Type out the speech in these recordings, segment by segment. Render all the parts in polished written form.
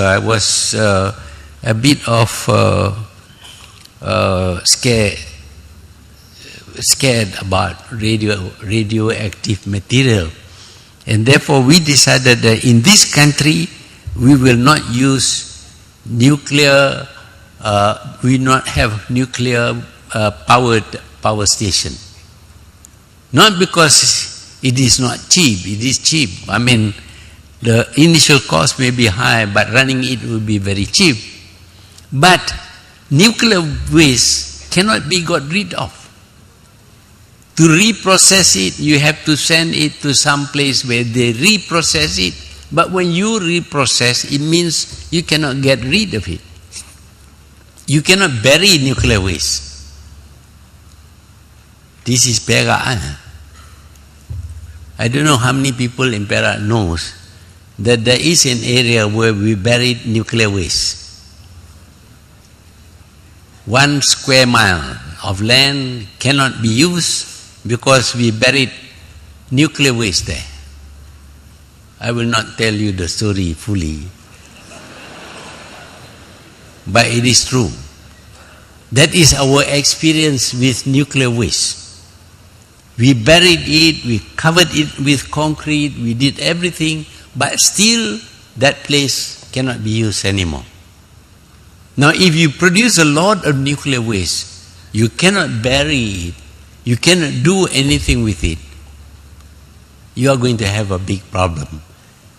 I was a bit of scared about radioactive material, and therefore we decided that in this country we will not use nuclear, we will not have nuclear powered power station. Not because it is not cheap, it is cheap. I mean, the initial cost may be high, but running it will be very cheap. But nuclear waste cannot be got rid of. To reprocess it, you have to send it to some place where they reprocess it. But when you reprocess, it means you cannot get rid of it. You cannot bury nuclear waste. This is Perak. I don't know how many people in Perak knows that there is an area where we buried nuclear waste. 1 square mile of land cannot be used because we buried nuclear waste there. I will not tell you the story fully, but it is true. That is our experience with nuclear waste. We buried it, we covered it with concrete, we did everything, but still that place cannot be used anymore. Now if you produce a lot of nuclear waste, you cannot bury it, you cannot do anything with it, you are going to have a big problem,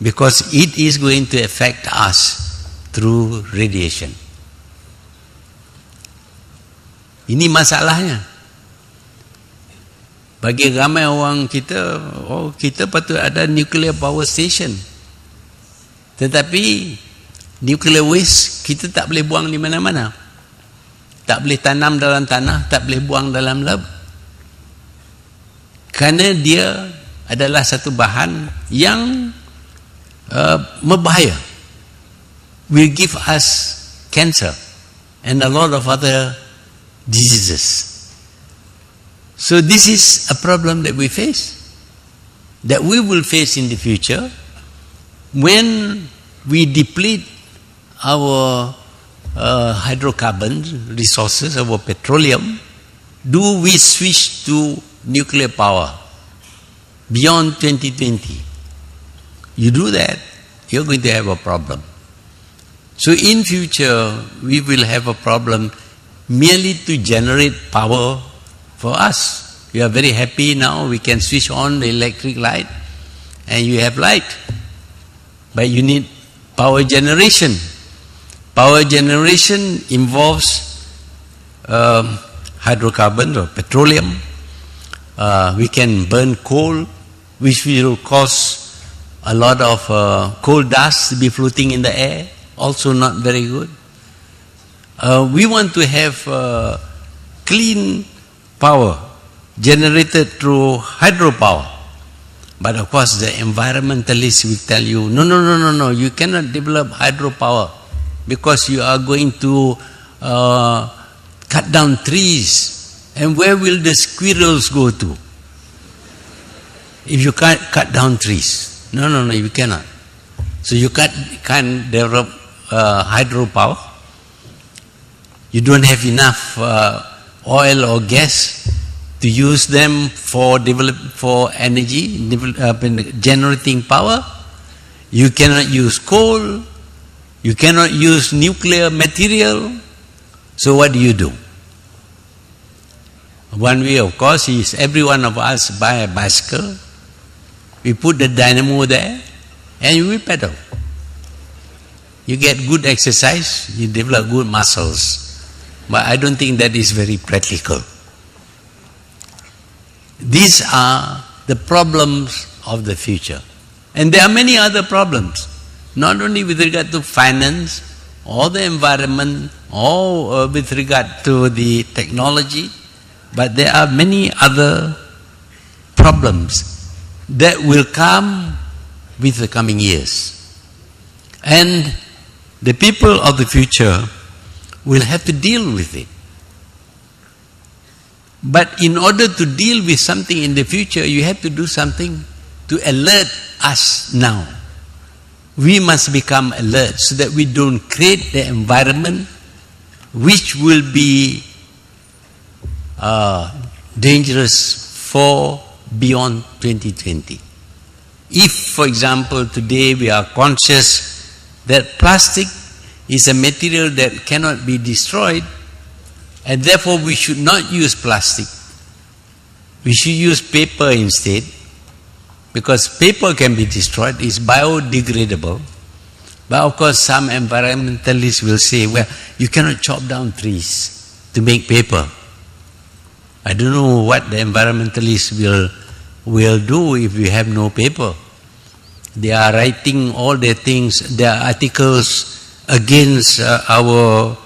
because it is going to affect us through radiation. Ini masalahnya. Bagi ramai orang kita, kita patut ada nuclear power station. Tetapi nuclear waste kita tak boleh buang di mana-mana. Tak boleh tanam dalam tanah, tak boleh buang dalam laut. Kerana dia adalah satu bahan yang berbahaya. Will give us cancer and a lot of other diseases. So this is a problem that we face, that we will face in the future when we deplete our hydrocarbon resources, our petroleum. Do we switch to nuclear power beyond 2020? You do that, you're going to have a problem. So in future, we will have a problem merely to generate power for us. You are very happy now, we can switch on the electric light and you have light. But you need power generation. Power generation involves hydrocarbons or petroleum. We can burn coal, which will cause a lot of coal dust to be floating in the air, also not very good. We want to have clean power generated through hydropower. But of course the environmentalists will tell you, no, you cannot develop hydropower because you are going to cut down trees. And where will the squirrels go to if you can't cut down trees? No, you cannot. So you can't develop hydropower. You don't have enough oil or gas to use them for energy, generating power. You cannot use coal. You cannot use nuclear material. So what do? One way, of course, is every one of us buy a bicycle. We put the dynamo there and we pedal. You get good exercise, you develop good muscles. But I don't think that is very practical. These are the problems of the future. And there are many other problems, not only with regard to finance or the environment or with regard to the technology, but there are many other problems that will come with the coming years. And the people of the future will have to deal with it. But in order to deal with something in the future, you have to do something to alert us now. we must become alert so that we don't create the environment which will be dangerous for beyond 2020. If, for example, today we are conscious that plastic is a material that cannot be destroyed, and therefore we should not use plastic, we should use paper instead, because paper can be destroyed, it's biodegradable. But of course some environmentalists will say, well, you cannot chop down trees to make paper. I don't know what the environmentalists will do if we have no paper. They are writing all their things, their articles against our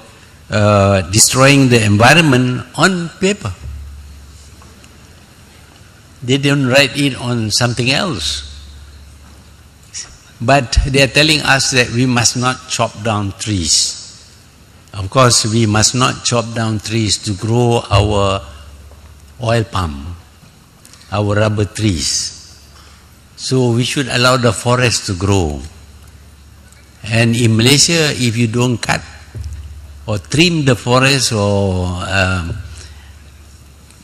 destroying the environment on paper. They don't write it on something else. But they are telling us that we must not chop down trees. Of course, we must not chop down trees to grow our oil palm, our rubber trees. So we should allow the forest to grow. And in Malaysia, if you don't cut or trim the forest or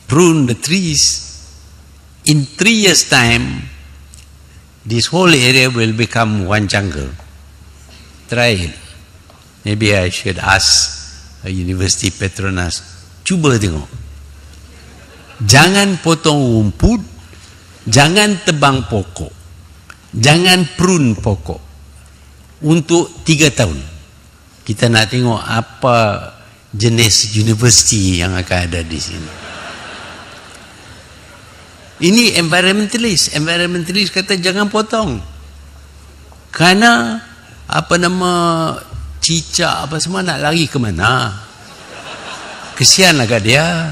prune the trees, in 3 years' time, this whole area will become one jungle. Try it. Maybe I should ask a University Petronas, cuba tengok. Jangan potong rumput, jangan tebang pokok, jangan prune pokok. Untuk 3 tahun. Kita nak tengok apa jenis universiti yang akan ada di sini. Ini environmentalist kata jangan potong. Kerana apa nama cicak apa semua nak lari ke mana? Kesian agak dia.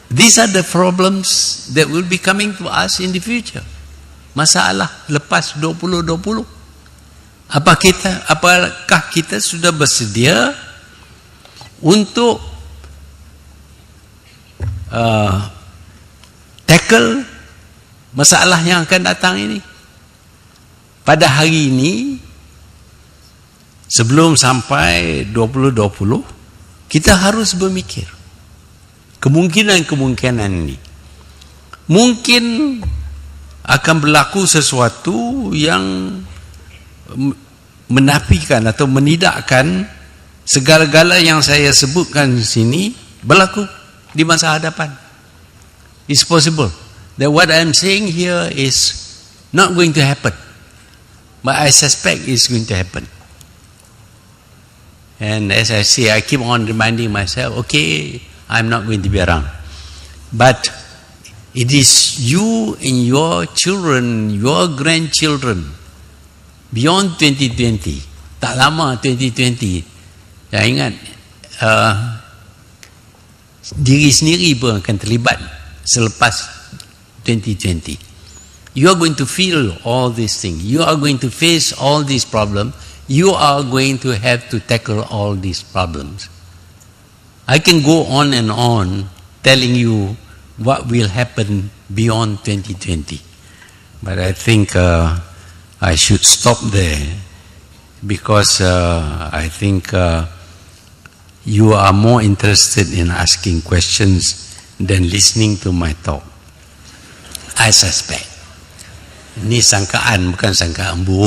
These are the problems that will be coming to us in the future. Masalah lepas 2020. Apakah kita sudah bersedia untuk tackle masalah yang akan datang ini? Pada hari ini, sebelum sampai 2020, kita harus bermikir kemungkinan-kemungkinan ini. Mungkin akan berlaku sesuatu yang menafikan atau menidakkan segala-gala yang saya sebutkan di sini berlaku di masa hadapan. It's possible that what I'm saying here is not going to happen, but I suspect it's going to happen. And as I say, I keep on reminding myself, okay, I'm not going to be around. But it is you and your children, your grandchildren, beyond 2020, tak lama 2020, saya ingat, diri sendiri pun akan terlibat selepas 2020. You are going to feel all these things. You are going to face all these problems. You are going to have to tackle all these problems. I can go on and on telling you what will happen beyond 2020. But I think I should stop there because I think you are more interested in asking questions than listening to my talk. I suspect. Ini sangkaan, bukan sangkaan buruk.